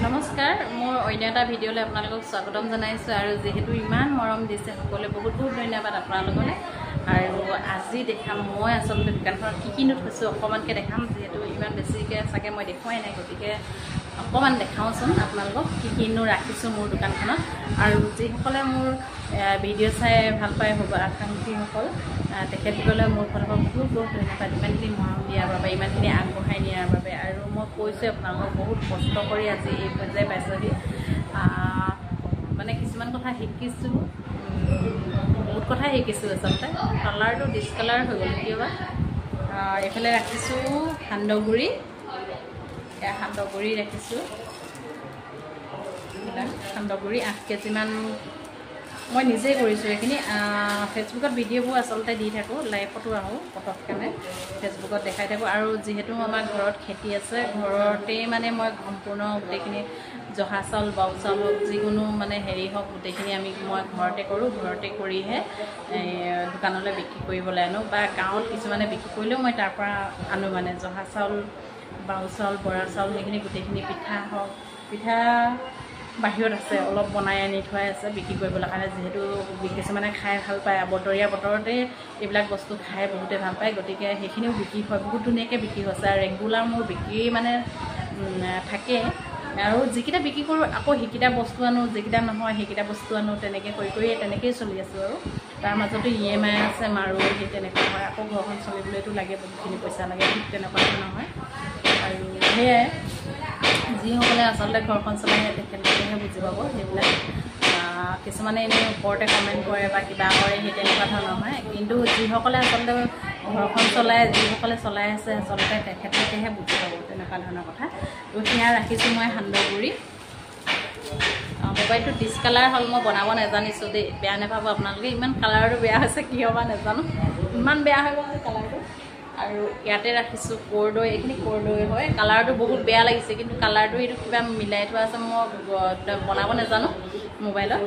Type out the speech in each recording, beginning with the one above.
নমস্কাৰ মোৰ অন্য এটা ভিডিঅ'লৈ আপোনালোকক স্বাগতম জনাইছোঁ আৰু যেহেতু ইমান মৰম দিছে সকলোৱে বহুত বহুত ধন্যবাদ আপোনালোকলৈ আৰু আজি দেখাম মই আচলতে দোকানখনত কি কিনো থৈছোঁ অকণমানকৈ দেখাম যিহেতু ইমান বেছিকৈ চাগে মই দেখুৱাই নাই গতিকে অকণমান দেখাওঁচোন আপোনালোকক কি কিনো ৰাখিছোঁ মোৰ দোকানখনত আৰু যিসকলে মোৰ ভিডিঅ' চাই ভাল পায় শুভাকাংক্ষীসকল তেখেতসকলে মোৰ ফালৰ পৰা বহুত বহুত ধন্যবাদ ইমানখিনি মৰম দিয়াৰ বাবে ইমানখিনি আগবঢ়াই নিয়াৰ বাবে আৰু মই কৈছোঁ আপোনালোকক বহুত কষ্ট কৰি আজি এই পৰ্যায় পাইছোঁহি মানে কিছুমান কথা শিকিছোঁ বহুত কথাই শিকিছোঁ আচলতে কালাৰটো ডিছকালাৰ হৈ গ'ল কিয়বা এইফালে ৰাখিছোঁ সান্দহগুড়ি সান্দহগুড়ি ৰাখিছোঁ সান্দহগুড়ি 8 কেজিমান মই নিজেই কৰিছোঁ এইখিনি ফেচবুকত ভিডিঅ'বোৰ আচলতে দি থাকোঁ লাইভতো আহোঁ পটককৈ ফেচবুকত দেখাই থাকোঁ আৰু যিহেতু আমাৰ ঘৰত খেতি আছে ঘৰতেই মানে মই সম্পূৰ্ণ গোটেইখিনি জহা চাউল বাও চাউল হওক যিকোনো মানে হেৰি হওক গোটেইখিনি মই ঘৰতে কৰোঁ ঘৰতে কৰিহে দোকানলৈ বিক্ৰী কৰিবলৈ আনো বা গাঁৱত কিছুমানে বিক্ৰী কৰিলেও মই তাৰ পৰা আনো মানে জহা চাউল বাও চাউল বৰা চাউল সেইখিনি গোটেইখিনি পিঠা হওক পিঠা বাহিৰত আছে অলপ বনাই আনি থোৱাই আছে বিক্ৰী কৰিবলৈ কাৰণে যিহেতু কিছুমানে খাই ভাল পায় বতৰীয়া বতৰতে এইবিলাক বস্তু খাই বহুতে ভাল পায় গতিকে সেইখিনিও বিক্ৰী হয় বহুত ধুনীয়াকৈ বিক্ৰী হৈছে আৰু ৰেগুলাৰ মোৰ বিক্ৰী মানে থাকে আৰু যিকেইটা বিক্ৰী কৰোঁ আকৌ সেইকেইটা বস্তু আনো যিকেইটা নহয় সেইকেইটা বস্তু আনো তেনেকৈ কৰি তেনেকৈয়ে চলি আছোঁ আৰু তাৰ মাজতো EMI আছে মাৰো সেই তেনেকুৱা হয় আকৌ ঘৰখন চলিবলৈতো লাগে বহুতখিনি পইচা লাগে ঠিক তেনেকুৱা নহয় আৰু সেয়াই যিসকলে আচলতে ঘৰখন চলাই তেখেতলোকেহে বুজি পাব সেইবিলাক কিছুমানে এনেই ওপৰতে কমেণ্ট কৰে বা কিবা কৰে সেই তেনেকুৱা ধৰণৰ হয় কিন্তু যিসকলে আচলতে ঘৰখন চলাই যিসকলে চলাই আছে আচলতে তেখেতলোকেহে বুজি পাব তেনেকুৱা ধৰণৰ কথা তো সেয়া ৰাখিছোঁ মই সান্দহগুড়ি মোবাইলটো ডিছকালাৰ হ'ল মই বনাব নাজানিছোঁ দেই বেয়া নাপাব আপোনালোকে ইমান কালাৰটো বেয়া হৈছে কিয় বা নাজানো ইমান বেয়া হৈ গ'ল কালাৰটো আৰু ইয়াতে ৰাখিছোঁ কৰ্দৈ এইখিনি কৰ্দৈ হয় কালাৰটো বহুত বেয়া লাগিছে কিন্তু কালাৰটো এইটো কিবা মিলাই থোৱা আছে মই বনাব নাজানো মোবাইলত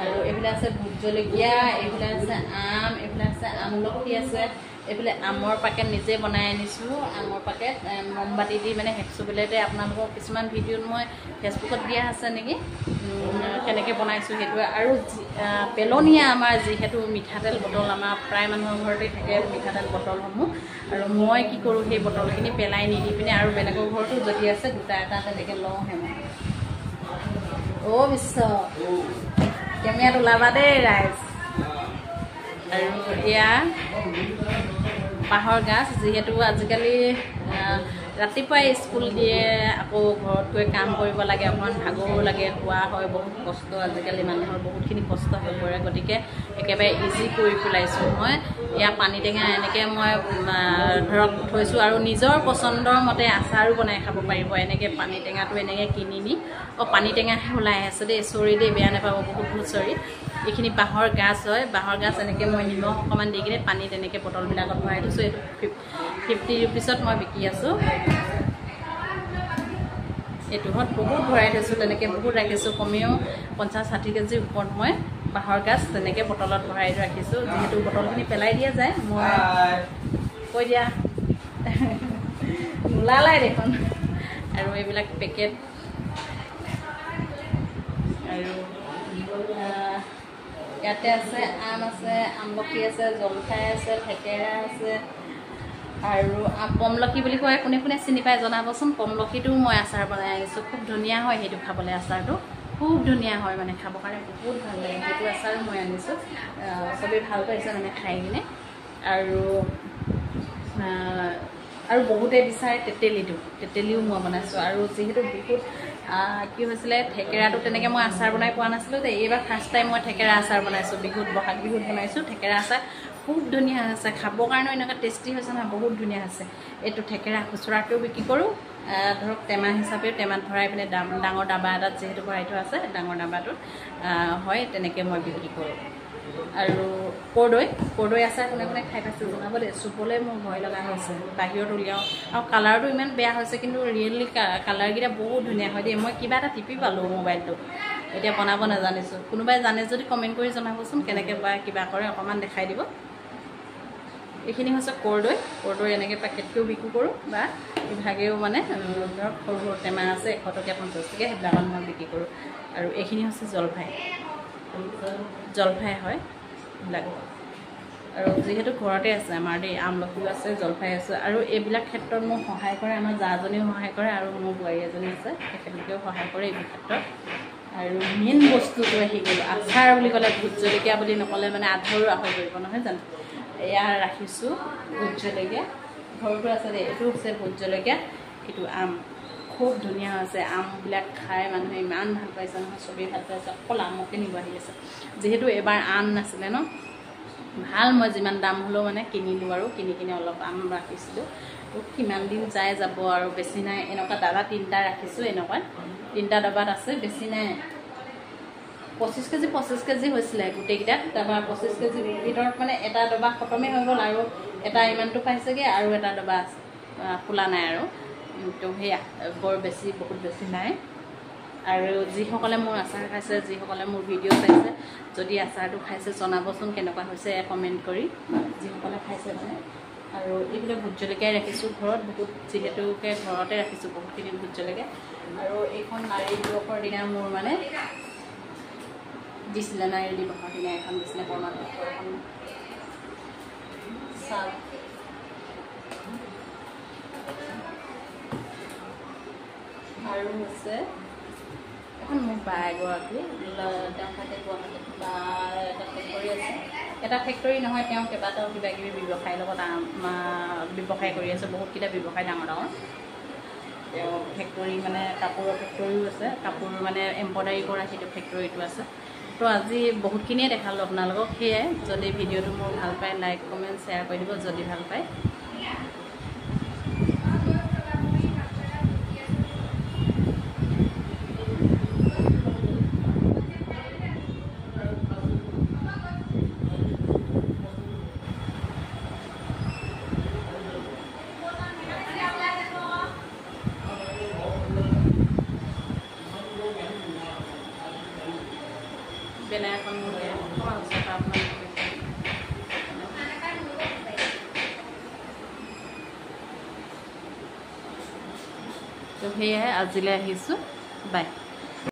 আৰু এইফালে আছে ভোট জলকীয়া এইফালে আছে আম এইফালে আছে আমলখি আছে এইফালে আমৰ পেকেট নিজে বনাই আনিছোঁ আমৰ পেকেট মমবাতি দি মানে হেক্সোবেলেটে আপোনালোকক কিছুমান ভিডিঅ'ত মই ফেচবুকত দিয়া আছে নেকি কেনেকৈ বনাইছোঁ সেইটো আৰু পেলনীয়া আমাৰ যিহেতু মিঠাতেল বটল আমাৰ প্ৰায় মানুহৰ ঘৰতে থাকে মিঠাতেল বটলসমূহ আৰু মই কি কৰোঁ সেই বটলখিনি পেলাই নিদি পিনে আৰু বেলেগৰ ঘৰতো যদি আছে দুটা এটা তেনেকৈ লওঁহে মই বিশ্ব কেমেৰাত ওলাবা দেই ৰাইজ আৰু এয়া বাঁহৰ গাজ যিহেতু আজিকালি ৰাতিপুৱাই স্কুল দিয়ে আকৌ ঘৰত গৈ কাম কৰিব লাগে অকণমান ভাগৰো লাগে খোৱা হয় বহুত কষ্ট আজিকালি মানুহৰ বহুতখিনি কষ্ট হৈ পৰে গতিকে একেবাৰে ইজি কৰি পেলাইছোঁ মই এয়া পানী টেঙা এনেকৈ মই ধৰক থৈছোঁ আৰু নিজৰ পচন্দৰ মতে আচাৰো বনাই খাব পাৰিব এনেকৈ পানী টেঙাটো এনেকৈ কিনি নি পানী টেঙাহে ওলাই আছে দেই চৰি দেই বেয়া নাপাব বহুত বহুত চৰি এইখিনি বাঁহৰ গাজ হয় বাঁহৰ গাজ এনেকৈ মই নিমখ অকণমান দি কিনে পানী তেনেকৈ বটলবিলাকত ভৰাই থৈছোঁ এইটো 50 ৰুপিছত মই বিকি আছোঁ এইটোত বহুত ভৰাই থৈছোঁ তেনেকৈ বহুত ৰাখিছোঁ কমেও 50-60 কেজিৰ ওপৰত মই বাঁহৰ গাজ তেনেকৈ বটলত ভৰাই ৰাখিছোঁ যিহেতু বটলখিনি পেলাই দিয়া যায় মই কৈ দিয়া নোলালাই দেখোন আৰু এইবিলাক পেকেট আৰু ইয়াতে আছে আম আছে আমলখি আছে জলফাই আছে থেকেৰা আছে আৰু পমলখি বুলি কয় কোনে কোনে চিনি পাই জনাবচোন পমলখিটো মই আচাৰ বনাই আনিছোঁ খুব ধুনীয়া হয় সেইটো খাবলৈ আচাৰটো খুব ধুনীয়া হয় মানে খাবৰ কাৰণে বহুত ভাল লাগে সেইটো আচাৰো মই আনিছোঁ চবেই ভাল পাইছে মানে খাই কিনে আৰু বহুতে বিচাৰে তেতেলিও মই বনাইছোঁ আৰু যিহেতু বিহুত কি হৈছিলে থেকেৰাটো তেনেকৈ মই আচাৰ বনাই পোৱা নাছিলোঁ যে এইবাৰ ফাৰ্ষ্ট টাইম মই থেকেৰা আচাৰ বনাইছোঁ বহাগ বিহুত বনাইছোঁ থেকেৰা আচাৰ খুব ধুনীয়া হৈছে খাবৰ কাৰণেও এনেকুৱা টেষ্টি হৈছে নহয় বহুত ধুনীয়া হৈছে এইটো থেকেৰা খুচুৰাকৈও বিক্ৰী কৰোঁ ধৰক টেমা হিচাপেও টেমাত ভৰাই পিনে ডাঙৰ ডাবা এটাত যিহেতু ভৰাই থোৱা আছে ডাঙৰ ডাবাটোত হয় তেনেকৈ মই বিক্ৰী কৰোঁ আৰু কৰ্দৈ আচাৰ কোনে কোনে খাই পাইছে জনাব দেই চুবলৈ মোৰ ভয় লগা হৈছে বাহিৰত উলিয়াওঁ আৰু কালাৰটো ইমান বেয়া হৈছে কিন্তু ৰিয়েলি কালাৰকেইটা বহুত ধুনীয়া হয় দেই মই কিবা এটা টিপি পালোঁ মোবাইলটো এতিয়া বনাব নাজানিছোঁ কোনোবাই জানে যদি কমেণ্ট কৰি জনাবচোন কেনেকৈ বা কিবা কৰে অকণমান দেখাই দিব এইখিনি হৈছে কৰদৈ এনেকৈ পেকেটকৈও বিক্ৰী কৰোঁ বা ইভাগেও মানে ধৰক সৰু সৰু টেমা আছে 100 টকীয়া 50 টকীয়া সেইবিলাকত মই বিক্ৰী কৰোঁ। আৰু এইখিনি হৈছে জলফাই হয় এইবিলাক। আৰু যিহেতু ঘৰতে আছে আমাৰ দেই আমলখিও আছে জলফাই আছে আৰু এইবিলাক ক্ষেত্ৰত মোক সহায় কৰে আমাৰ জাজনীও সহায় কৰে আৰু মোৰ বোৱাৰী এজনী আছে তেখেতলোকেও সহায় কৰে এইবোৰ ক্ষেত্ৰত। আৰু মেইন বস্তুটো আহি গ'ল আচাৰ বুলি ক'লে ভোট জলকীয়া বুলি নক'লে মানে আধৰুৱা হৈ পৰিব নহয় জানো। এয়া ৰাখিছোঁ ভোট জলকীয়া ঘৰতো আছে দেই। এইটো হৈছে ভোট জলকীয়া, এইটো আম খুব ধুনীয়া আছে। আমবিলাক খাই মানুহে ইমান ভাল পাইছে নহয়, চবেই ভাল পাইছে, অকল আমকে নিব আহি আছে। যিহেতু এবাৰ আম নাছিলে ন ভাল, মই যিমান দাম হ'লেও মানে কিনিলোঁ আৰু কিনি অলপ আম ৰাখিছিলোঁ। তো কিমান দিন যাব আৰু বেছি নাই। এনেকুৱা দাবা 3টা ৰাখিছোঁ, এনেকুৱা 3টা দাবাত আছে, বেছি নাই। 25 কেজি হৈছিলে গোটেইকেইটাত। তাৰপৰা 25 কেজিৰ ভিতৰত মানে এটা দবা খতমেই হৈ গ'ল আৰু এটা ইমানটো পাইছেগৈ আৰু এটা দবা খোলা নাই আৰু। তো সেয়া বৰ বেছি বহুত বেছি নাই। আৰু যিসকলে মোৰ আচাৰ খাইছে, যিসকলে মোৰ ভিডিঅ' চাইছে, যদি আচাৰটো খাইছে জনাবচোন কেনেকুৱা হৈছে কমেণ্ট কৰি, যিসকলে খাইছে মানে। আৰু এইবিলাক ভোট জলকীয়াই ৰাখিছোঁ ঘৰত বহুত, যিহেতুকে ঘৰতে ৰাখিছোঁ বহুতখিনি ভোট জলকীয়া। আৰু এইখন নাৰী দিৱসৰ দিনা মোৰ মানে দিছিলে, নাৰী দিৱসৰ দিনা এখন দিছিলে প্ৰমাণ পত্ৰ এখন চাল। আৰু হৈছে এখন মোৰ বা এগৰাকী, তেওঁ থাকে গুৱাহাটীত, বা এটা ফেক্টৰী আছে। এটা ফেক্টৰী নহয়, তেওঁ কেইবাটাও কিবাকিবি ব্যৱসায়ৰ লগত ব্যৱসায় কৰি আছে, বহুতকেইটা ব্যৱসায় ডাঙৰ ডাঙৰ। তেওঁ ফেক্টৰী মানে কাপোৰৰ ফেক্টৰীও আছে, কাপোৰ মানে এম্ব্ৰইডাৰী কৰা সেইটো ফেক্টৰীটো আছে। তো আজি বহুতখিনিয়ে দেখালোঁ আপোনালোকক। সেয়াই, যদি ভিডিঅ'টো মোৰ ভাল পায় লাইক কমেণ্ট শ্বেয়াৰ কৰি দিব যদি ভাল পায়। বেনাৰ এখন তো সেয়াই, আজিলৈ আহিছোঁ, বাই।